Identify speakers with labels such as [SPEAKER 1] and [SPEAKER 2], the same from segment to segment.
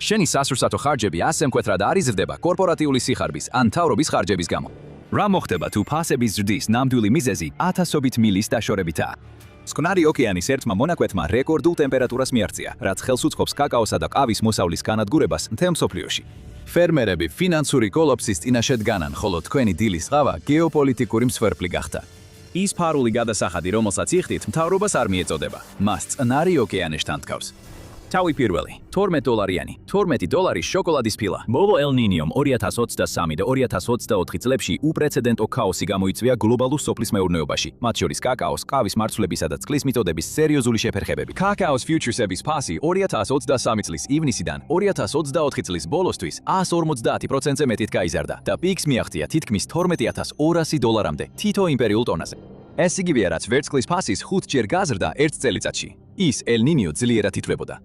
[SPEAKER 1] შენი სასურსათო ხარჯები ასე მკვეთრად არ იზრდება კორპორატიული სიხარბის ან მთავრობის ხარჯების გამო. რა მოხდება თუ ფასების ზრდის ნამდვილი მიზეზი ათასობით მილის დაშორებითაა? წყნარი ოკეანის ერთმა მონაკვეთმა რეკორდულ ტემპერატურას მიაღწია, რაც ხელს უწყობს კაკაოსა და ყავის მოსავლის განადგურებას მთელ მსოფლიოში. ფერმერები ფინანსური კოლაფსის წინაშე დგანან, ხოლო თქვენი დილის ყავა გეოპოლიტიკური მსხვერპლი გახდა. ის ფარული გადასახადი, რომელსაც იხდით, მთავრობას არ მიეწოდება. მას წყნარი ოკეანეშთან თქავს. თავი პირველი, $12, $12 შოკოლადის ფილა. ბოლო ელ ნინიომ 2023 და 2024 წლებში უპრეცედენტო ქაოსი გამოიწვია გლობალურ სოფლის მეურნეობაში, მათ შორის კაკაოს, ყავის მარცვლებისა და წყლის მიწოდების სერიოზული შეფერხებები. კაკაოს ფიუჩერსების ფასი 2023 წლის ივნისიდან 2024 წლის ბოლოსთვის 150%-ზე მეტით გაიზარდა და პიკს მიაღწია თითქმის $12,200-მდე თითო იმპერიულ ტონაზე. ეს იგივეა, რაც ვერცხლის ფასის 5 ჯერ გაზრდა 1 წელიწადში. ის ელ ნინიო ძლიერად ითვლებოდა.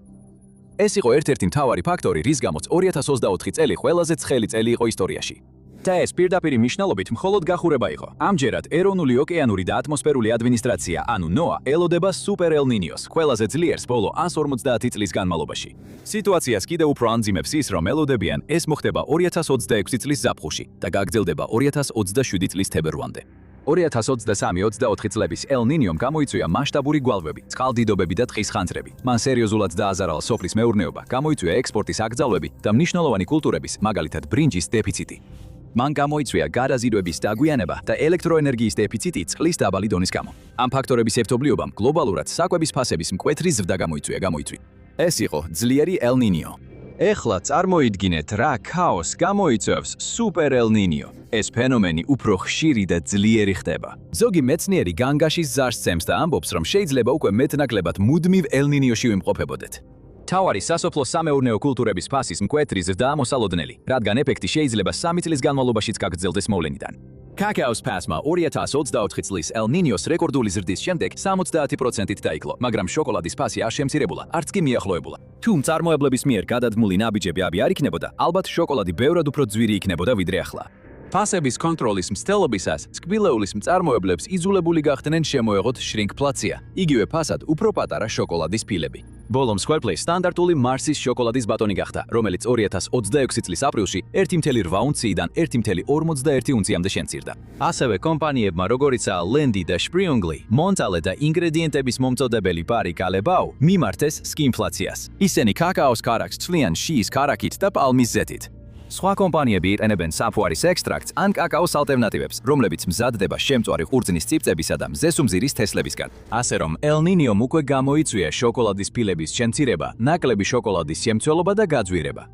[SPEAKER 1] ეს იყო ერთ-ერთი მთავარი ფაქტორი, რის გამოც 2024 წელი ყველაზე ცხელი წელი იყო ისტორიაში. და ეს პირდაპირი მნიშვნელობით მხოლოდ გახურება იყო. ამჯერად ეროვნული ოკეანური და ატმოსფერული ადმინისტრაცია, ანუ NOAA, ელოდება სუპერ ელ ნინიოს, ყველაზე ძლიერს ბოლო 150 წლის განმავლობაში. სიტუაციას კიდევ უფრო ანძიმებს ის, რომ ელოდებიან ეს მოხდება 2026 წლის ზაფხულში და გაგრძელდება 2027 წლის თებერვლამდე. 2023-24 წლების ელ ნინიომ გამოიწვია მასშტაბური გვალვები, წყალდიდობები და ტყის ხანძრები. მან სერიოზულად დააზარალა სოფლის მეურნეობა, გამოიწვია ექსპორტის აკრძალვები და მნიშვნელოვანი კულტურების, მაგალითად ბრინჯის დეფიციტი. მან გამოიწვია გადაზიდვების დაგვიანება და ელექტროენერგიის დეფიციტი წყლის დაბალი დონის გამო. ამ ფაქტორების ერთობლიობამ გლობალურად საკვების ფასების მკვეთრი ზრდა გამოიწვია. ეს იყო ძლიერი ელ ნინიო. ეხლა წარმოიდგინეთ, რა ქაოსს გამოიწვევს სუპერ ელ ნინიო. ეს ფენომენი უფრო ხშირი და ძლიერი ხდება. ზოგი მეცნიერი განგაშის ზარს ცემს და ამბობს, რომ შეიძლება უკვე მეტნაკლებად მუდმივ ელ ნინიოში ვიმყოფებოდეთ. თავარი სასოფლო სამეურნეო კულტურების ფასის მკვეთრი ზრდა ამოსალოდნელი, რადგან ეფექტი შეიძლება 3 წლის განმავლობაშიც გაგრძელდეს მოვლენიდან. კაკაოს ფასმა 2024 წლის ელ ნინიოს რეკორდული ზრდის შემდეგ 70%-ით დაიკლო, მაგრამ შოკოლადის ფასი არ შემცირებულა, არც კი მიახლოებულა. თუ მწარმოებლების მიერ გადადგმული ნაბიჯები არ იქნებოდა, ალბათ შოკოლადი ბევრად უფრო ძვირი იქნებოდა ვიდრე ახლა. ფასების კონტროლის მცდელობისას სკბილეულის მწარმოებლებს იძულებული გახდნენ შემოეღოთ შრინკფლაცია, იგივე ფასად უფრო პატარა შოკოლადის ფილები. ბოლომ სკვერპლე სტანდარტული მარსის შოკოლადის ბატონი გახდა, რომელიც 2026 წლის აპრილში 1,4 უნციიდან 1,41 უნციამდე შემცირდა. ასევე კომპანიებმა, როგორიცაა ლენდი და შპრიუნგლი, მონტალე და ინგრედიენტების მომწოდებელი ბარი კალებაუ მიმართეს სკინფლაციას. ისინი კაკაოს ქარაკს ცვლიან შიის ქარაკით და პალმის ზეთით. სხვა კომპანიები იყენებენ საფუარის ექსტრაქტს ან კაკაოს ალტერნატივებს, რომლებიც მზადდება შემწვარი ყურძნის წიფწებისა და მზესუმზირის თესლებისგან. ასე რომ, ელ ნინიომ უკვე გამოიწვია შოკოლადის ფილების შემცირება, ნაკლები შოკოლადის შემცველობა და გაძვირება.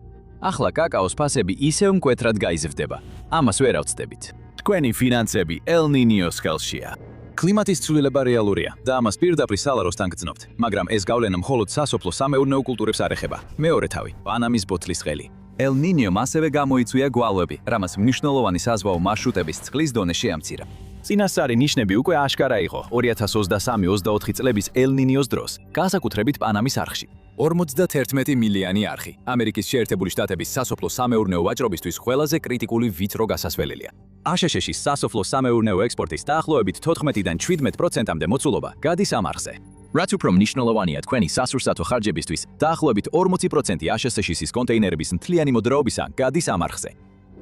[SPEAKER 1] ახლა კაკაოს ფასები ისევ მკვეთრად გაიზრდება. ამას ვერ ავწდებით. თქვენი ფინანსები ელ ნინიოს ხელშია. კლიმატის ცვლილება რეალურია და ამას პირდაპირ სალაროსთან გრძნობთ, მაგრამ ეს გავლენა მხოლოდ სასოფლო სამეურნეო კულტურებს არ ეხება. მეორე თავი, პანამის ბოთლის ყელი. ელ ნინიომ ასევე გამოიწვია გვალვები, რამაც მნიშვნელოვანი საზღვაო მარშრუტების წყლის დონე შეამცირა. წინასწარი ნიშნები უკვე აშკარა იყო 2023-24 წლების ელ ნინიოს დროს, განსაკუთრებით პანამის არხში. 51 მილიონი არხი, ამერიკის შეერთებული შტატების სასოფლო სამეურნეო ვაჭრობისთვის ყველაზე კრიტიკული ვიწრო გასასვლელია. აშშ-ის სასოფლო სამეურნეო ექსპორტის დაახლოებით 14-დან 17%-მდე მოცულობა გადის ამ არხზე. რაც უფრო მნიშვნელოვანია თქვენი სასურსათო ხარჯებისთვის, დაახლოებით 40% აშშ-ის კონტეინერების მთლიანი მოძრაობისა გადის ამ არხზე.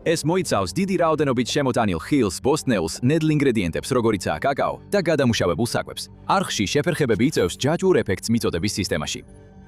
[SPEAKER 1] ეს მოიცავს დიდი რაოდენობით შემოტანილ ხილს, ბოსტნეულს, ნედლ ინგრედიენტებს, როგორიცაა კაკაო და გადამუშავებულ საკვებს. არხში შეფერხებები იწვევს ჯაჭვურ ეფექტს მიწოდების სისტემაში.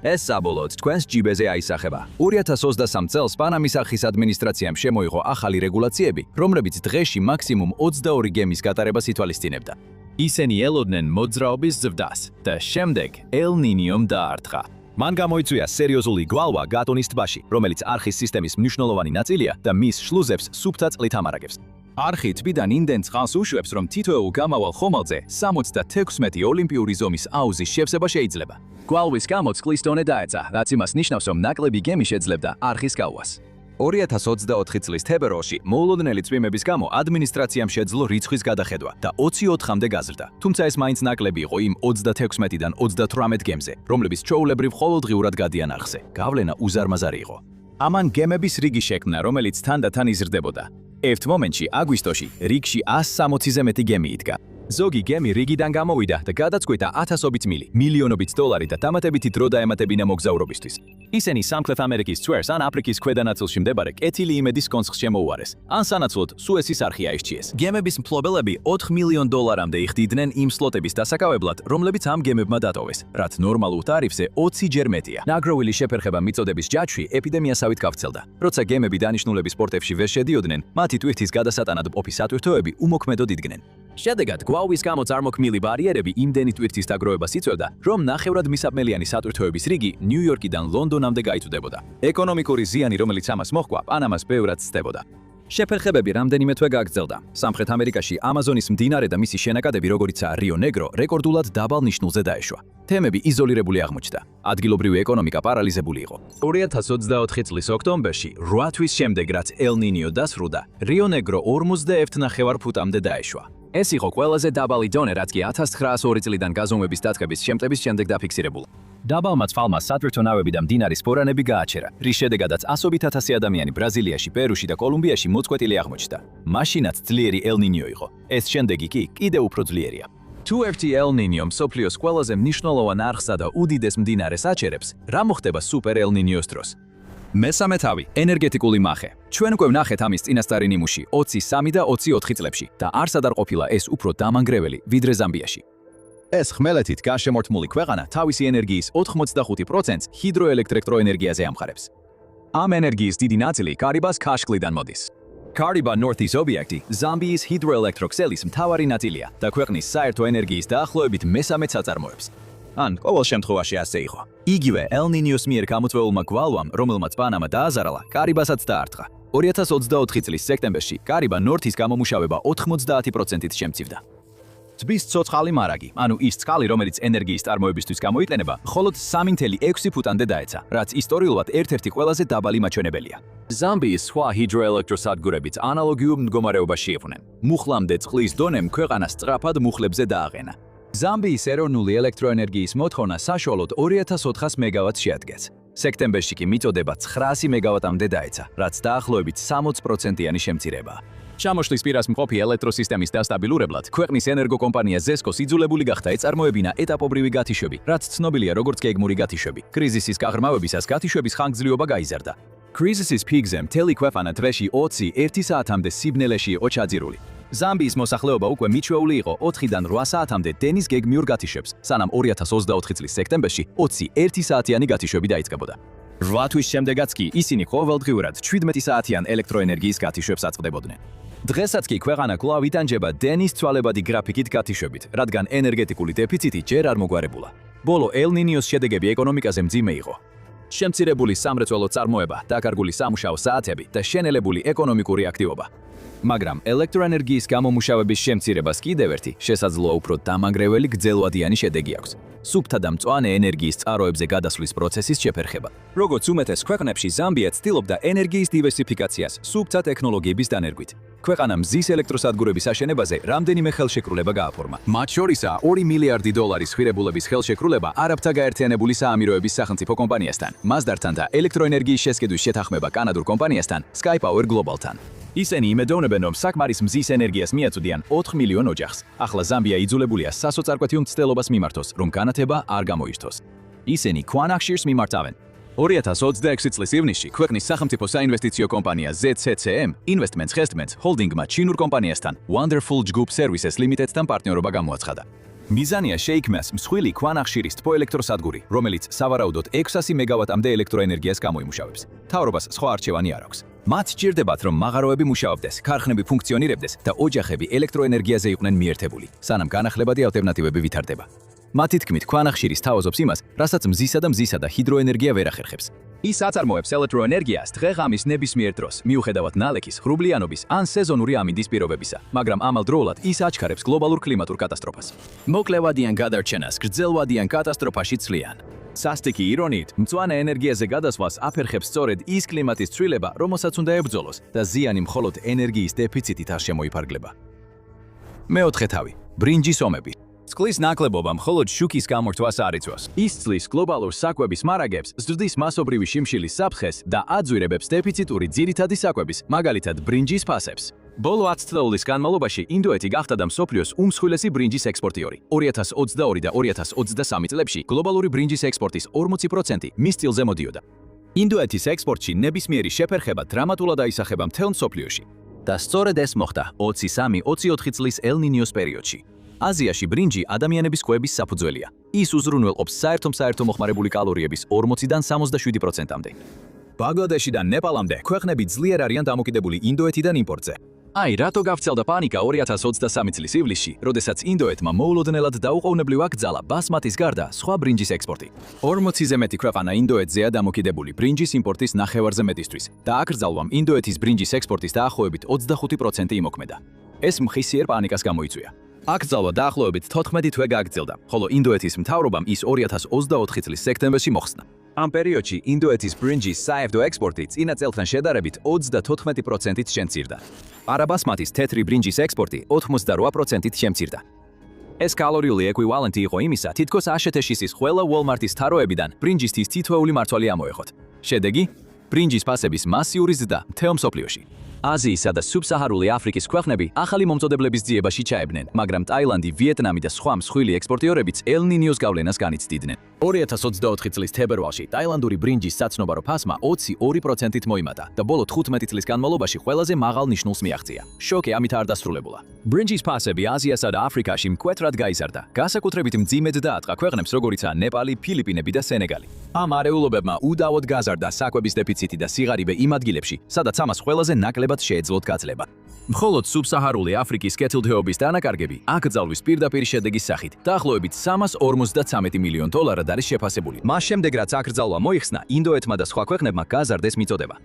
[SPEAKER 1] ეს საბოლოოდ თქვენს ჯიბეზე აისახება. 2023 წელს პანამის არხის ადმინისტრაციამ შემოიღო ახალი რეგულაციები, რომლებიც დღეში მაქსიმუმ 22 გემის გატარებას ითვალისწინებდა. ისინი ელოდნენ მოძრაობის ზრდას და შემდეგ ელ ნინიომ დაარტყა. მან გამოიწვია სერიოზული გვალვა გატონის ტბაში, რომელიც არხის სისტემის მნიშვნელოვანი ნაწილია და მის შლუზებს სუფთა წყლით ამარაგებს. არხი ტბიდან იმდენ წყალს უშვებს, რომ თითოეულ გამავალ ხომალდზე 76 ოლიმპიური ზომის აუზის შევსება შეიძლება. გვალვის გამო წყლის დონე დაეცა, რაც იმას ნიშნავს, რომ ნაკლები გემი შეძლებდა არხის გავას. 2024 წლის თებერვალში მოულოდნელი წვიმების გამო ადმინისტრაციამ შეძლო რიცხვის გადახედვა და 24-მდე გაზრდა. თუმცა ეს მაინც ნაკლები იყო იმ 36-დან 38 გემზე, რომლებიც ჩვეულებრივ ყოველდღიურად გადიან არხზე. გავლენა უზარმაზარი იყო. ამან გემების რიგი შექმნა, რომელიც თანდათან იზრდებოდა. ერთ მომენტში აგვისტოში რიგში 160-ზე მეტი გემი იდგა. ზოგი გემი რიგიდან გამოვიდა და გადაწყვიტა ათასობით მილიონობით დოლარი და დამატებითი დრო დაემატებინა მოგზაურობისთვის. ისინი სამხრეთ ამერიკის წვერს ან აფრიკის ქვედანაწილში მდებარე კეთილი იმედის კონცხს შემოუარეს, ან სანაცვლოდ სუესის არხი აირჩიეს. გემების მფლობელები 4 მილიონ დოლარამდე იხდიდნენ იმ სლოტების დასაკავებლად, რომლებიც ამ გემებმა დატოვეს, რაც ნორმალურ ტარიფზე 20 ჯერ მეტია. ნაგროვილი შეფერხება მიწოდების ჯაჭვი ეპიდემიასავით გავრცელდა. როცა გემები დანიშნულების პორტებში ვერ შედიოდნენ, მათი ტვირთის გადასატანად ყოფი სატვირთოები უმოქმედოდ იდგნენ. შედეგად, გვავის გამო წარმოქმნილი ბარიერები იმდენი ტვირთის დაგროვებას იწვევდა, რომ ნახევრად მისაბმელიანი სატვირთოების რიგი ნიუ-იორკიდან ლონდონამდე გაიწვდებოდა. ეკონომიკური ზიანი, რომელიც ამას მოჰყვა, პანამას ბევრად ცდებოდა. შეფერხებები რამდენიმე თვე გაგრძელდა. სამხრეთ ამერიკაში ამაზონის მდინარე და მისი შენაკადები, როგორიცაა რიო ნეგრო, რეკორდულად დაბალ ნიშნულზე დაეშვა. თემები იზოლირებული აღმოჩნდა. ადგილობრივი ეკონომიკა პარალიზებული იყო. 2024 წლის ოქტომბერში, 8 თვის შემდეგ, რაც ელ ნინიო დასრულდა, რიო ნეგრო 51 ფუტამდე დაეშვა. ეს იყო ყველაზე დაბალი დონე, რაც კი 1902 წლიდან გაზომვების დაწყების შემტების შემდეგ დაფიქსირებულა. დაბალმა წყალმა სატვირთო ნავები და მდინარის ფორანები გააჩერა, რის შედეგადაც ასობით ათასი ადამიანი ბრაზილიაში, პერუში და კოლუმბიაში მოწყვეტილი აღმოჩნდა. მაშინაც ძლიერი ელ ნინიო იყო. ეს შემდეგი კი კიდევ უფრო ძლიერია. თუ ერთი ელ ნინიო მსოფლიოს ყველაზე მნიშვნელოვან არხსა და უდიდეს მდინარეს აჩერებს, რა მოხდება სუპერ ელ ნინიოს დროს? მესამე თავი, ენერგეტიკული მახე. ჩვენ უკვე ვნახეთ ამის წინასწარი ნიმუში 23 და 24 წლებში და არსად არ ყოფილა ეს უფრო დამანგრეველი ვიდრე ზამბიაში. ეს ხმელეთით გარშემორტმული ქვეყანა თავისი ენერგიის 85%-ს ჰიდროელექტროენერგიაზე ამხარებს. ამ ენერგიის დიდი ნაწილი კარიბას ქაშკლიდან მოდის. Kariba Northeast ობიექტი ზამბიის ჰიდროელექტროქსელის მთავარი ნაწილია და ქვეყნის საერთო ენერგიის დაახლოებით მესამედს აწარმოებს. ან ყოველ შემთხვევაში ასე იყო. იგივე ელ ნინიოს მიერ გამოწვეულმა გვალვამ, რომელმაც პანამა დააზარალა, კარიბასაც დაარტყა. 2024 წლის სექტემბერში კარიბა ნორთის გამომუშავება 90%-ით შემცივდა. ტბის ცოცხალი მარაგი, ანუ ის წყალი, რომელიც ენერგიის წარმოებისთვის გამოიყენება, მხოლოდ 3.6 ფუტამდე დაეცა, რაც ისტორიულად ერთ-ერთი ყველაზე დაბალი მაჩვენებელია. ზამბიის სხვა ჰიდროელექტროსადგურებიც ანალოგიურ მდგომარეობაში იყვნენ. მუხლამდე წყლის დონემ ქვეყანას სწრაფად მუხლებზე დააყენა. ზამბიის ეროვნული ელექტროენერგიის მოთხოვნა საშუალოდ 2400 მეგავატს შეადგენს. სექტემბერში კი მიწოდება 900 მეგავატამდე დაეცა, რაც დაახლოებით 60%-იანი შემცირებაა. ჩამოშლის პირას მყოფი ელექტროსისტემის დასტაბილურებლად, ქვეყნის ენერგოკომპანია ზესკოს იძულებული გახდა ეწარმოებინა ეტაპობრივი გათიშვები, რაც ცნობილია როგორც გეგმური გათიშვები. კრიზისის გაღრმავებისას გათიშვების ხანგრძლივობა გაიზარდა. კრიზისის პიკზე მთელი ქვეყანა დღეში 21 საათამდე სიბნელეში იყო ჩაძირული. ზამბიის მოსახლეობა უკვე მიჩვეული იყო 4-დან 8 საათამდე დენის გეგმიურ გათიშვებს, სანამ 2024 წლის სექტემბერში 21 საათიანი გათიშვები დაიწყებოდა. 8 თვის შემდეგაც კი ისინი ყოველდღიურად 17 საათიან ელექტროენერგიის გათიშვებს აწყდებოდნენ. დღესაც კი ქვეყანა კვლავ იტანჯება დენის ცვალებადი გრაფიკით გათიშვებით, რადგან ენერგეტიკული დეფიციტი ჯერ არ მოგვარებულა. ბოლო ელ ნინიოს შედეგები ეკონომიკაზე მძიმე იყო. შემცირებული სამრეწველო წარმოება, დაკარგული სამუშაო საათები და შენელებული ეკონომიკური აქტივობა. მაგრამ ელექტროენერგიის გამომუშავების შემცირებას კიდევ ერთი შესაძლოა უფრო დამანგრეველი გრძელვადიანი შედეგი აქვს. სუფთა და მწვანე ენერგიის წყაროებზე გადასვლის პროცესის შეფერხება. როგორც უმეტეს ქვეყნებში, ზამბია ცდილობდა ენერგიის დივერსიფიკაციას სუფთა ტექნოლოგიების დანერგვით. ქვეყანა მზის ელექტროსადგურების აშენებაზე რამდენიმე ხელშეკრულება გააფორმა. მათ შორისაა 2 მილიარდი დოლარის ხირებულების ხელშეკრულება არაბთა გაერთიანებული საამიროების სახელმწიფო კომპანიასთან, Mazdarთან და ელექტროენერგიის შესყიდვის შეთანხმება კანადურ კომპანიასთან, Skypower Global-თან. ისინი იმედოვნებენ, რომ საკმარის მზის ენერგიას მიაწვდიან 4 მილიონ ოჯახს. ახლა ზამბია იძულებულია სასოწარკვეთილ მცდელობას მიმართოს, რომ განათება არ გამოირთოს. ისინი ქვანახშირს მიმართავენ. 2026 წლის ივნისში ქვეყნის სახელმწიფო საინვესტიციო კომპანია ZCCM Investments Investments Holding-მა ჩინურ კომპანიასთან Wonderful Group Services Limited-თან პარტნიორობა გამოაცხადა. მიზანია შეიქმნას მსხვილი ქვანახშირის თბოელექტროსადგური, რომელიც სავარაუდოდ 600 მეგავატამდე ელექტროენერგიას გამოიმუშავებს. მთავრობას სხვა არჩევანი არ აქვს. მათ სჭირდებათ, რომ მაღაროები მუშაობდეს, ქარხნები ფუნქციონირებდეს და ოჯახები ელექტროენერგიაზე იყვნენ მიერთებული, სანამ განახლებადი ალტერნატივები ვითარდება. მათი თქმით, ქვანახშირის თავაზობს იმას, რასაც მზისა და ჰიდროენერგია ვერ ახერხებს. ის აწარმოებს ელექტროენერგიას დღე-ღამის ნებისმიერ დროს, მიუხედავად ნალექის, ღრუბლიანობის ან სეზონური ამინდის პირობებისა, მაგრამ ამავდროულად ის აჩქარებს გლობალურ კლიმატურ კატასტროფას. მოკლევადიან გადარჩენას გრძელვადიან კატასტროფაში ცლიან. სასტიკი ირონიით, მწვანე ენერგიაზე გადასვლას აფერხებს სწორედ ის კლიმატის ცვლილება, რომელსაც უნდა ებრძოლოს და ზიანი მხოლოდ ენერგიის დეფიციტით არ შემოიფარგლება. მეოთხე თავი, ბრინჯის ომები. წყლის ნაკლებობა მხოლოდ შუქის გამორთვას არ იწვევს. ის წლის გლობალურ საკვების მარაგებს, ზრდის მასობრივი შიმშილის საფრთხეს და აძვირებებს დეფიციტური ძირითადი საკვების, მაგალითად ბრინჯის ფასებს. ბოლო 10 წლების განმავლობაში ინდოეთი გახდა და მსოფლიოს უმსხვილესი ბრინჯის ექსპორტიორი. 2022 და 2023 წლებში გლობალური ბრინჯის ექსპორტის 40% მის წილზე მოდიოდა. ინდოეთის ექსპორტში ნებისმიერი შეფერხება დრამატულად აისახება მთელ მსოფლიოში. და სწორედ ეს მოხდა 23-24 წლის ელ-ნინიოს პერიოდში. აზიაში ბრინჯი ადამიანების კვების საფუძველია. ის უზრუნველყოფს საერთო მოხმარებული კალორიების 40-დან 67%-მდე. ბანგლადეშიდან ნეპალამდე ქვეყნები ძლიერ არიან დამოკიდებული ინდოეთიდან იმპორტზე. აი, რატო გავრცელდა პანიკა 2023 წლის ივლისში, როდესაც ინდოეთმა მოულოდნელად დაუყოვნებლივ აკრძალა ბასმატის გარდა სხვა ბრინჯის ექსპორტი. 40-ზე მეტი ქვეყანა ინდოეთზეა დამოკიდებული ბრინჯის იმპორტის ნახევარზე მეტისთვის და აკრძალვამ ინდოეთის ბრინჯის ექსპორტის დაახლოებით 25% იმოქმედა. ეს მხისიერ პანიკას გამოიწვია. აკრძალვა დაახლოებით 14 თვე გაგრძელდა, ხოლო ინდოეთის მთავრობამ ის 2024 წლის სექტემბერში მოხსნა. ამ პერიოდში ინდოეთის ბრინჯის საერთო ექსპორტი წინა წელთან შედარებით 34%-ით შემცირდა. არაბასმატის თეთრი ბრინჯის ექსპორტი 88%-ით შემცირდა. ეს კალორიული ეკვივალენტი იყო იმისა, თითქოს აშეთეშისის ყველა Walmart-ის თაროებიდან ბრინჯისთვის თითოეული მართვალი ამოეღოთ. შედეგი: ბრინჯის ფასების მასიური ზრდა მთელ მსოფლიოში. აზიისა და სუბსაჰარული აფრიკის ქვეყნები ახალი მომწოდებლების ძიებაში ჩაებდნენ, მაგრამ ტაილანდი, ვიეტნამი და სხვა მსხვილი ექსპორტიორებიც ელ-ნინიოს გავლენას განიცდიდნენ. 2024 წლის თებერვალში ტაილანდური ბრინჯის საცნობარო ფასმა 22%-ით მოიმატა და ბოლო 15 წლის განმავლობაში ყველაზე მაღალ ნიშნულს მიაღწია. შოკი ამით არ დასრულებულა. ბრინჯის ფასები აზიასა და აფრიკაში მკვეთრად გაიზარდა, განსაკუთრებით მძიმედ დაატყა ქვეყნებს როგორიცაა ნეპალი, ფილიპინები და სენეგალი. ამ არეულობებმა უდავოდ გაზარდა საკვების დეფიციტი და სიღარიბე იმ ადგილებში, სადაც ამას ყველაზე ნაკლებად შეეძლოთ გაცლება. მხოლოდ სუბსაჰარული აფრიკის კეთილდღეობის დანაკარგები აკრძალვის პირდაპირ შედეგის სახით დაახლოებით $353 მილიონ არის შეფასებული. მას შემდეგ რაც აკრძალვა მოიხსნა, ინდოეთმა და სხვა ქვეყნებმა გაზარდეს მიწოდება.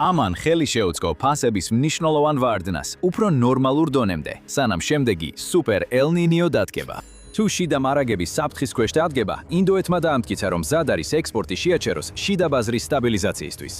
[SPEAKER 1] ამან ხელი შეუწყო ფასების მნიშვნელოვან ვარდნას უფრო ნორმალურ დონემდე, სანამ შემდეგი სუპერ ელ-ნინიო დადგება. თუ შიდა მარაგების საფრთხის ქვეშ დადგება, ინდოეთმა დაამტკიცა, რომ მზად არის ექსპორტი შეაჩეროს შიდა ბაზრის სტაბილიზაციისთვის.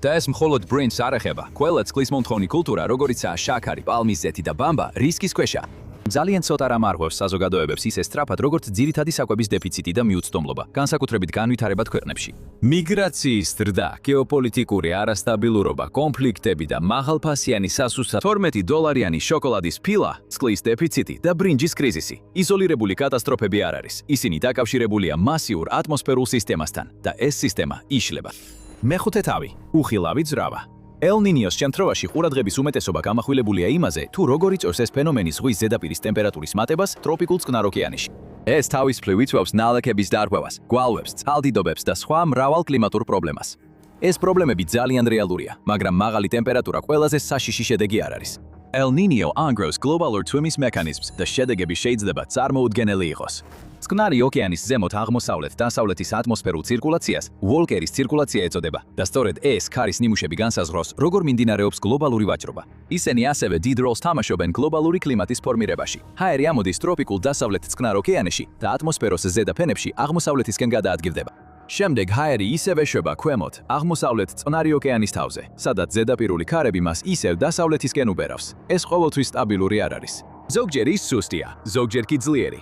[SPEAKER 1] და ეს მხოლოდ ბრინჯს არ ეხება, ყველა წყლის მომთხოვნი კულტურა, როგორიცაა შაქარი, პალმის ზეთი და ბამბა, რისკის ქვეშა. ძალიან ცოტა რამ არღვევს საზოგადოებებს ისე სწრაფად, როგორც ძირითადი საკვების დეფიციტი და მიუწვდომლობა, განსაკუთრებით განვითარებად ქვეყნებში. მიგრაციის ზრდა, გეოპოლიტიკური არასტაბილურობა, კონფლიქტები და მაღალფასიანი სასუსტა $12 შოკოლადის ფილა, წყლის დეფიციტი და ბრინჯის კრიზისი. იზოლირებული კატასტროფები არ არის, ისინი დაკავშირებულია მასიურ ატმოსფერულ სისტემასთან და ეს სისტემა იშლება. მეხუთე თავი, უხილავი ძრავა. ელ-ნინიოს შემთხვევაში ყურადღების უმეტესობა გამახვილებულია იმაზე, თუ როგორ იწვევს ეს ფენომენი ზღვის ზედაპირის ტემპერატურის მატებას ტროპიკულ წყნარ ოკეანეში. ეს თავისუფლად იწვევს ნალექების დარღვევას, გვალვებს, წყალდიდობებს და სხვა მრავალ კლიმატურ პრობლემას. ეს პრობლემები ძალიან რეალურია, მაგრამ მაღალი ტემპერატურა ყველაზე საშიში შედეგი არ არის. ელ-ნინიო ანგრევს გლობალურ თვიმის მექანიზმს და შედეგები შეიძლება წარმოუდგენელი იყოს. წყნარი ოკეანის ზემოთ აღმოსავლეთ-დასავლეთის ატმოსფერულ ცირკულაციას ვოლკერის ცირკულაცია ეწოდება და სწორედ ეს ქარის ნიმუშები განსაზღვრავს, როგორ მიმდინარეობს გლობალური ვაჭრობა. ისინი ასევე დიდ როლს თამაშობენ გლობალური კლიმატის ფორმირებაში. ჰაერი ამოდის ტროპიკულ დასავლეთ წყნარ ოკეანეში და ატმოსფეროს ზედა ფენებში აღმოსავლეთისკენ გადაადგილდება. შემდეგ ჰაერი ისევე შვება ქვემოთ, აღმოსავლეთ წყნარი ოკეანის თავზე, სადაც ზედაპირული ქარები მას ისევ დასავლეთისკენ უბერავს. ეს ყოველთვის სტაბილური არ არის. ზოგჯერ ის სუსტია, ზოგჯერ კი ძლიერი.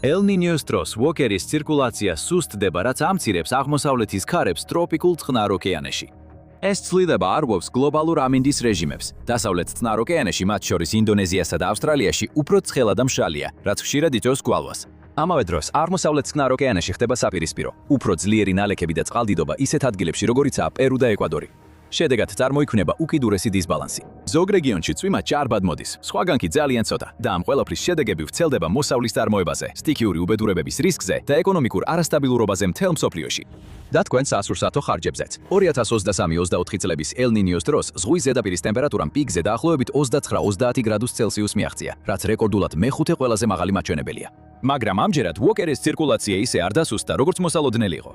[SPEAKER 1] ელ-ნინიოს დროს ვოლკერის ცირკულაცია სუსტდება, რაც ამცირებს აღმოსავლეთის ქარებს ტროპიკულ წყნარ ოკეანეში. ეს ცვლილება არღვევს გლობალურ ამინდის რეჟიმებს. დასავლეთ წყნარ ოკეანეში, მათ შორის ინდონეზიასა და ავსტრალიაში, უფრო ცხელა და მშრალია, რაც ხშირად იწვევს გვალვას. ამავე დროს, აღმოსავლეთ წყნარ ოკეანეში ხდება საპირისპირო, უფრო ძლიერი ნალექები და წყალდიდობა ისეთ ადგილებში, როგორიცაა პერუ და ეკვადორი. შედეგად წარმოიქმნება უკიდურესი დისბალანსი. ზოგ რეგიონში წვიმა ჭარბად მოდის, სხვაგან კი ძალიან ცოტა და ამ ყველაფრის შედეგები ვრცელდება მოსავლის წარმოებაზე, სტიქიური უბედურებების რისკზე და ეკონომიკურ არასტაბილურობაზე მთელ მსოფლიოში. და თქვენ სასურსათო ხარჯებზეც. 2023-24 წლების ელ-ნინიოს დროს ზღვის ზედაპირის ტემპერატურამ პიკზე დაახლოებით 29-30 გრადუს ცელსიუსს მიაღწია, რაც რეკორდულად მეხუთე ყველაზე მაღალი მაჩვენებელია. მაგრამ ამჯერად ვოლკერის ცირკულაცია ისე არ დასუსტდა, როგორც მოსალოდნელი იყო.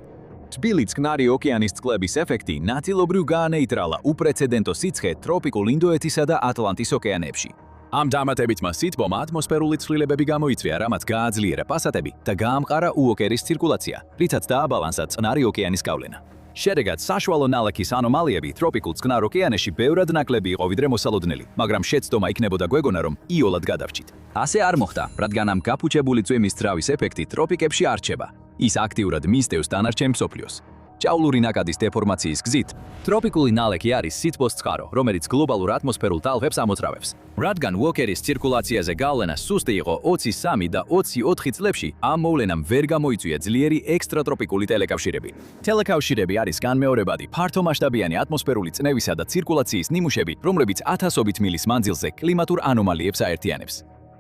[SPEAKER 1] თბილი წყნარი ოკეანის წყლების ეფექტი ნაწილობრივ გაანეიტრალა უპრეცედენტო სიცხე ტროპიკულ ინდოეთისა და ატლანტის ოკეანეებში. ამ დამატებით მას სითბომა ატმოსფერული ცვლილებები გამოიწვია, რამაც გააძლიერა პასატები და გაამყარა უოლკერის ცირკულაცია, რითაც დააბალანსა წყნარი ოკეანის გავლენა. შედეგად საშუალო ნალექის ანომალიები ტროპიკულ წყნარ ოკეანეში ბევრად ნაკლები იყო ვიდრე მოსალოდნელი, მაგრამ შეცდომა იქნებოდა გვეგონა, რომ იოლად გადავრჩით. ასე არ მოხდა, რადგან ამ გაფუჭებული წვიმის ძრავის ეფექტი ტროპიკებში არ რჩება. ის აქტიურად მისდევს დანარჩენ მსოფლიოს. ჭაულური ნაკადის დეფორმაციის გზით. ტროპიკული ნალექი არის სითბოს წყარო, რომელიც გლობალურ ატმოსფერულ ტალღებს ამოწრავებს. რადგან უოკერის ცირკულაციაზე გავლენა სუსტი იყო 23 და 24 წლებში, ამ მოვლენამ ვერ გამოიწვია ძლიერი ექსტრატროპიკული ტელეკავშირები. ტელეკავშირები არის განმეორებადი, ფართომასშტაბიანი ატმოსფერული წნევისა და ცირკულაციის ნიმუშები, რომლებიც ათასობით მილის მანძილზე კლიმატურ ანომალიებს აერთიანებს.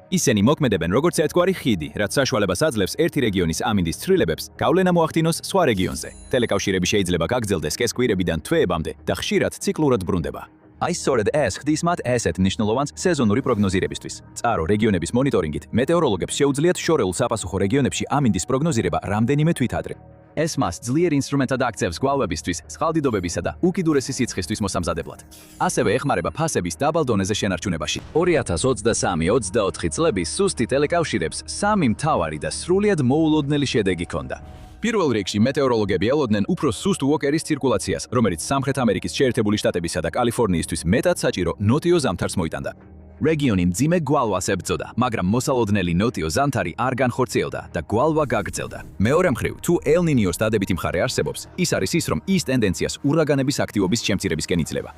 [SPEAKER 1] ისინი მოქმედებენ როგორც ერთგვარი ხიდი, რაც საშუალებას აძლევს ერთი რეგიონის ამინდის ცვლილებებს გავლენა მოახდინოს სხვა რეგიონზე. ტელეკავშირები შეიძლება გაგრძელდეს კესკვირებიდან თვეებამდე და ხშირად ციკლურად ბრუნდება. აი სწორედ ეს ხდის მათ ესეთ მნიშვნელოვანს სეზონური პროგნოზირებისთვის. წყარო რეგიონების მონიტორინგით მეტეოროლოგებს შეუძლიათ შორეულ საფასუხო რეგიონებში ამინდის პროგნოზირება რამდენიმე თვით ადრე. ეს მას ძლიერ ინსტრუმენტად აქცევს გვალვებისთვის, წყალდიდობებისა და უკიდურესი სიცხისთვის მოსამზადებლად. ასევე ეხმარება ფასების დაბალ დონეზე შენარჩუნებაში. 2023-24 წლების სუსტი ტელეკავშირებს სამი მთავარი და სრულიად მოულოდნელი შედეგი ჰქონდა. პირველ რიგში მეტეოროლოგები ელოდნენ უფრო სუსტ უოკერის ცირკულაციას, რომელიც სამხრეთ ამერიკის შეერთებული შტატებისა და კალიფორნიისთვის მეტად საჭირო ნოტიო ზამთარს მოიტანდა. რეგიონი მძიმე გვალვას ებრძოდა, მაგრამ მოსალოდნელი ნოტიო ზამთარი არ განხორციელდა და გვალვა გაგრძელდა. მეორე მხრივ, თუ ელ ნინიოს დადებითი მხარე არსებობს, ის არის ის, რომ ის ტენდენციას ურაგანების აქტივობის შემცირებისკენ იძლევა.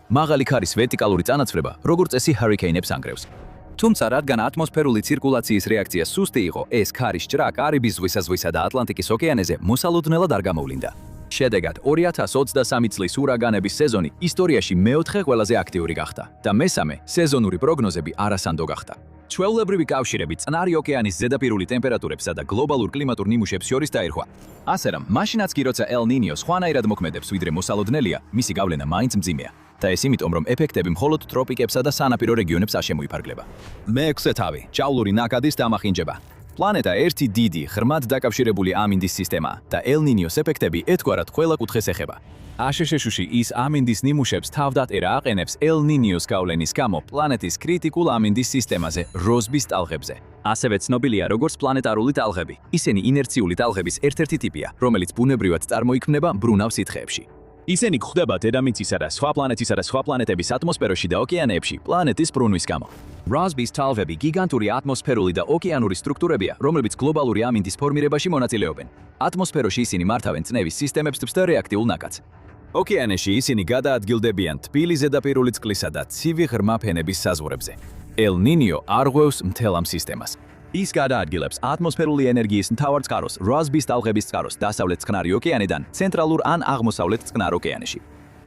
[SPEAKER 1] მაღალი ქარის ვერტიკალური წანაცვლება, როგორც წესი ჰარიკეინებს ანგრევს. თუმცა, რადგან ატმოსფერული ცირკულაციის რეაქცია სუსტი იყო, ეს ქარის ჭრა კარიბის ზღვისა და ატლანტიკის ოკეანეზე მოსალოდნელად არ გამოვლინდა. შედეგად 2023 წლის ურაგანების სეზონი ისტორიაში მეოთხე ყველაზე აქტიური გახდა და მესამე სეზონური პროგნოზები არასანდო გახდა. ჩვეულებრივი კავშირები წყნარი ოკეანის ზედაპირული ტემპერატურებსა და გლობალურ კლიმატურ ნიმუშებს შორის დაერქვა. ასე რომ, მაშინაც კი როცა ელ ნინიო სხვანაირად მოქმედებს ვიდრე მოსალოდნელია, მისი გავლენა მაინც მძიმეა. და ეს იმიტომ, რომ ეფექტები მხოლოდ ტროპიკებსა და სანაპირო რეგიონებს არ შემოიფარგლება. მეექვსე თავი, ჭაულური ნაკადის დამახინჯება. პლანეტა ერთი დიდი, ღრმად დაკავშირებული ამინდის სისტემაა და ელ ნინიოს ეფექტები ერთგვარად ყველა კუთხეს ეხება. აშშ-ში ის ამინდის ნიმუშებს თავდატერა აყენებს ელ ნინიოს გავლენის გამო პლანეტის კრიტიკულ ამინდის სისტემაზე, როსბის ტალღებზე. ასევე ცნობილია როგორც პლანეტარული ტალღები. ისინი ინერციული ტალღების ერთ-ერთი ტიპია, რომელიც ბუნებრივად წარმოიქმნება მბრუნავ სითხეებში. ისინი გვხვდება დედამიწისა და სხვა პლანეტების ატმოსფეროში და ოკეანეებში პლანეტის ბრუნვის გამო. როსბის ტალღები გიგანტური ატმოსფერული და ოკეანური სტრუქტურებია, რომლებიც გლობალური ამინდის ფორმირებაში მონაწილეობენ. ატმოსფეროში ისინი მართავენ წნევის სისტემებს და რეაქტიულ ნაკადს. ოკეანეში ისინი გადაადგილდებიან თბილი ზედაპირული წყლისა და ცივი ღრმა ფენების საზღვრებზე. ელ ნინიო არ ღვევს მთელ ამ სისტემას. ის გადაადგილებს ატმოსფერული ენერგიის მთავარ წყაროს, როსბის ტალღების წყაროს დასავლეთ წყნარი ოკეანიდან ცენტრალურ ან აღმოსავლეთ წყნარ ოკეანეში.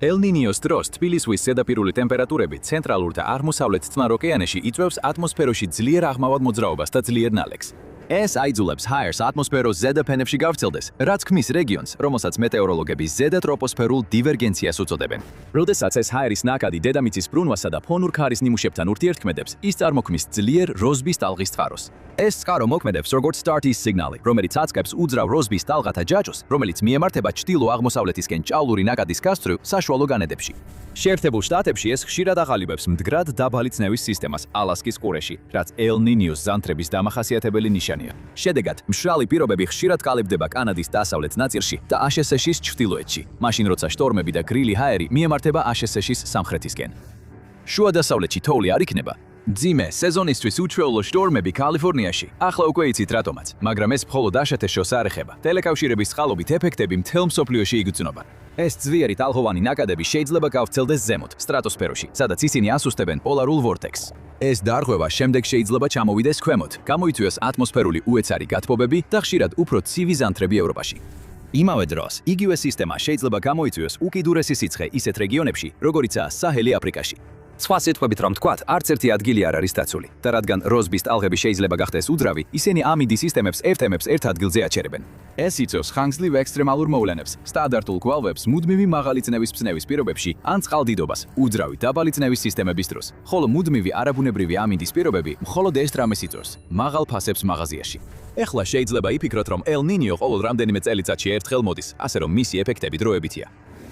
[SPEAKER 1] ელ ნინიოს დროს თბილი ზღვის ზედაპირული ტემპერატურები ცენტრალურ და აღმოსავლეთ წყნარ ოკეანეში იწვევს ატმოსფეროში ძლიერ აღმავად მოძრაობას და ძლიერ ნალექს. ეს აიძულებს ჰაერს ატმოსფეროს ზედაფენებში გავრცელდეს, რაც ქმნის რეგიონს, რომელსაც მეტეოროლოგები ზედატროპოსფერულ დივერგენციას უწოდებენ. როდესაც ეს ჰაერის ნაკადი დედამიწის ბრუნვასა და ფონურ ქარის ნიმუშებთან ურთიერთქმედებს, ის წარმოქმნის ძლიერ როსბის ტალღის წყაროს. ეს წყარო მოქმედებს როგორც სტარტის სიგნალი, რომელიც აწყებს უძრავ როსბის ტალღათა ჯაჭვს, რომელიც მიემართება ჩრდილო-აღმოსავლეთისკენ ჭაულური ნაკადის გასწვრივ საშუალო განედებში. შეერთებულ შტატებში ეს ხშირად აღალიბებს მდგრად დაბალი წნევის სისტემას ალასკის ყურეში, რაც ელ ნინიოს ზამთრების დამახასიათებელი ნიშანია. შედეგად, მშრალი პირობები ხშირად კალიბდება კანადის დასავლეთ ნაწილში და აშშ-ის ჩრდილოეთში, მაშინ როცა შტორმები და გრილი ჰაერი მიემართება აშშ-ის სამხრეთისკენ. შუა დასავლეთში თოვლი არ იქნება. მძიმე სეზონისთვის უჩვეულო შტორმები კალიფორნიაში. ახლა უკვე იცით რატომაც, მაგრამ ეს მხოლოდ აშშ-ს არ ეხება. ტელეკავშირების წყალობით ეფექტები მთელ მსოფლიოში იგრძნობა. ეს ძლიერი ტალღოვანი ნაკადები შეიძლება გავრცელდეს ზემოთ, სტრატოსფეროში, სადაც ისინი ასუსტებენ პოლარულ ვორტექსს. ეს დარღვევა შემდეგ შეიძლება ჩამოვიდეს ქვემოთ, გამოიწვიოს ატმოსფერული უეცარი გათბობები და ხშირად უფრო ცივი ზამთრები ევროპაში. იმავე დროს, იგივე სისტემა შეიძლება გამოიწვიოს უკიდურესი სიცხე ისეთ რეგიონებში, როგორიცაა საჰელი აფრიკაში. სხვა სიტყვებით რომ ვთქვათ, არც ერთი ადგილი არ არის დაცული და რადგან როსბის ტალღები შეიძლება გახდეს უძრავი, ისინი ამინდის სისტემებს ერთ ადგილზე აჩერებენ. ეს იწვევს ხანგრძლივ ექსტრემალურ მოვლენებს, სტანდარტულ გვალვებს მუდმივი მაღალი წნევის ფსნევის პირობებში ან წყალდიდობას, უძრავი დაბალი წნევის სისტემების დროს, ხოლო მუდმივი არაბუნებრივი ამინდის პირობები მხოლოდ ეს დრამეს იწვევს, მაღალ ფასებს მაღაზიაში. ეხლა შეიძლება იფიქროთ, რომ ელ ნინიო ყოველ რამდენიმე წელიწადში ერთხელ მოდის, ასე რომ მისი ეფექტები დროებითია.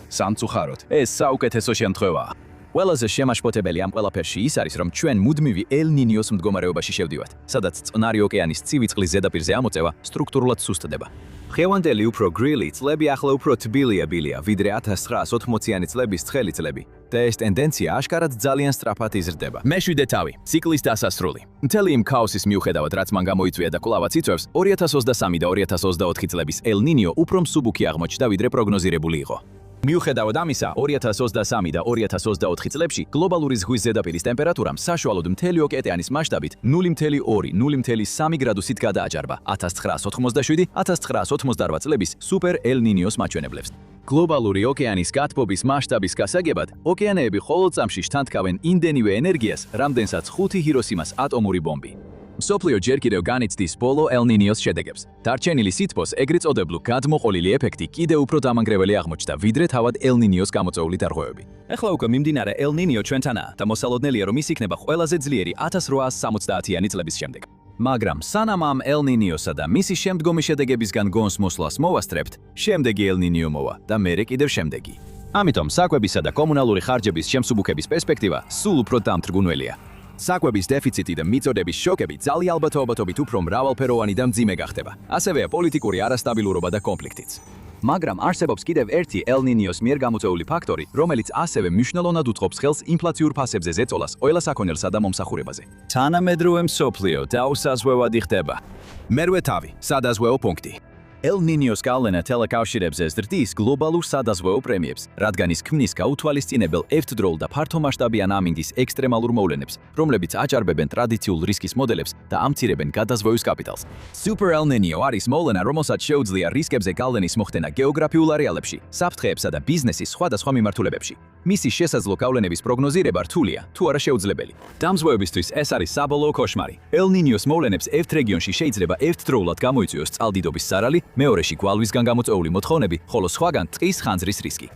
[SPEAKER 1] სამწუხაროდ, ეს საუკეთესო შემთხვევაა. ყველაზე შემაშფოთებელი ამ ყველაფერში ის არის, რომ ჩვენ მუდმივი ელ ნინიოს მდგომარეობაში შევდივართ, სადაც წყნარი ოკეანის ცივი წყლის ზედაპირზე ამოწევა სტრუქტურულად სუსტდება. ხევანდელი უფრო გრილი წლები ახლა უფრო თბილია, ვიდრე 1980-იანი წლების ცხელი წლები. და ეს ტენდენცია აშკარად ძალიან სწრაფად იზრდება. მეშვიდე თავი, ციკლის დასასრული. მთელი იმ ქაოსის მიუხედავად, რაც მან გამოიწვია და კვლავაც იწვევს, 2023 და 2024 წლების ელ ნინიო უფრო მსუბუქი აღმოჩნდა, ვიდრე პროგნოზირებული იყო. მიუხედავად ამისა, 2023 და 2024 წლებში გლობალური ზღვის ზედაპირის ტემპერატურამ საშუალოდ მთელი ოკეანის მასშტაბით 0.2-0.3 გრადუსით გადააჭარბა 1987-1988 წლების სუპერ ელ ნინიოს მაჩვენებლებს. გლობალური ოკეანის გათბობის მასშტაბის გასაგებად, ოკეანეები ყოველ წამში შთანთქავენ იმდენივე ენერგიას, რამდენსაც 5 ჰიროსიმას ატომური ბომბი. მსოფლიო ჯერ კიდევ განიცდის ბოლო ელ ნინიოს შედეგებს. დარჩენილი სითბოს ეგრეთ წოდებული გადმოყოლილი ეფექტი კიდევ უფრო დამანგრეველი აღმოჩნდა, ვიდრე თავად ელ ნინიოს გამოწვეული დარღვევები. ეხლა უკვე მიმდინარე ელ ნინიო ჩვენთანაა და მოსალოდნელია, რომ ის იქნება ყველაზე ძლიერი 1870-იანი წლების შემდეგ. მაგრამ სანამ ამ ელ ნინიოსა და მისი შემდგომი შედეგებისგან გონს მოსვლას მოვასწრებთ, შემდეგი ელ ნინიო მოვა და მერე კიდევ შემდეგი. ამიტომ საკვებისა და კომუნალური ხარჯების შემსუბუქების პერსპექტივა სულ უფრო დამთრგუნველია. საკვების დეფიციტი და მიწოდების შოკები ძალიან ალბათობით უფრო მრავალფეროვანი და მძიმე გახდება. ასევეა პოლიტიკური არასტაბილურობა და კონფლიქტიც. მაგრამ არსებობს კიდევ ერთი ელ ნინიოს მიერ გამოწვეული ფაქტორი, რომელიც ასევე მნიშვნელოვნად უწყობს ხელს ინფლაციურ ფასებზე ზეწოლას ყველა საქონელსა და მომსახურებაზე. თანამედროვე მსოფლიო დაუსაზღვევად იხდება. მერვე თავი, სადაზღვეო პუნქტი. ელ ნინიოს გავლენა თელეკავშირებზე ზრდის გლობალურ სადაზღვეო პრემიებს, რადგან ის ქმნის გაუთვალისწინებელ ერთდროულ და ფართომასშტაბიან ამინდის ექსტრემალურ მოვლენებს, რომლებიც აჭარბებენ ტრადიციულ რისკის მოდელებს და ამცირებენ გადაზღვევის კაპიტალს. Super El Niño არის მოვლენა, რომელსაც შეუძლია რისკებზე გავლენის მოხდენა გეოგრაფიულ არეალებში, საფრთხეებსა და ბიზნესის სხვადასხვა მიმართულებებში. მისი შესაძლო გავლენების პროგნოზირება რთულია, თუ არა შეუძლებელი. დამზღვევებისთვის ეს არის საბოლოო ქოშმარი. ელ ნინიოს მოვლენებს ერთ რეგიონში შეიძლება ერთდროულად გამოიწვიოს წყალდიდობის სარალი, მეორეში გვალვისგან გამოწვეული მოთხოვნები, ხოლო სხვაგან ტყის ხანძრის რისკი.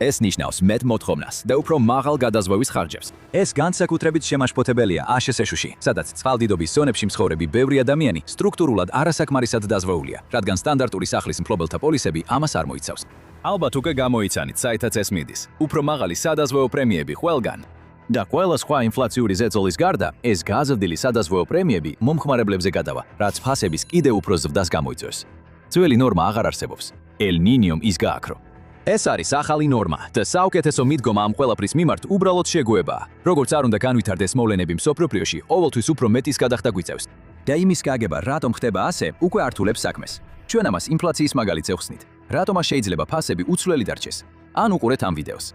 [SPEAKER 1] ეს ნიშნავს მეტ მოთხოვნას და უფრო მაღალ გადაზღვევის ხარჯებს. ეს განსაკუთრებით შემაშფოთებელია აშშ-ში, სადაც წყალდიდობის ზონებში მცხოვრები ბევრი ადამიანი სტრუქტურულად არასაკმარისად დაზღვეულია, რადგან სტანდარტული სახლის მფლობელთა პოლისები ამას არ მოიცავს. ალბათ უკვე გამოიცანით, საითაც ეს მიდის. უფრო მაღალი სადაზღვეო პრემიები ყველგან. და ყველა სხვა ინფლაციური ზეწოლის გარდა, ეს გაზრდილი სადაზღვეო პრემიები მომხმარებლებზე გადავა, რაც ფასების კიდევ უფრო ზრდას გამოიწვევს. ძველი ნორმა აღარ არსებობს. ელ ნინიომ ის გააქრო. ეს არის ახალი ნორმა და საუკეთესო მიდგომა ამ ყველაფრის მიმართ უბრალოდ შეგუებაა. როგორც არ უნდა განვითარდეს მოვლენები მსოფლიოში, ყოველთვის უფრო მეტის გადახდა გვიწევს. და იმის გაგება, რატომ ხდება ასე, უკვე ართულებს საქმეს. ჩვენ ამას ინფლაციის მაგალითზე ვხსნით. რატომ შეიძლება ფასები უცვლელი დარჩეს? ან უყურეთ ამ ვიდეოს.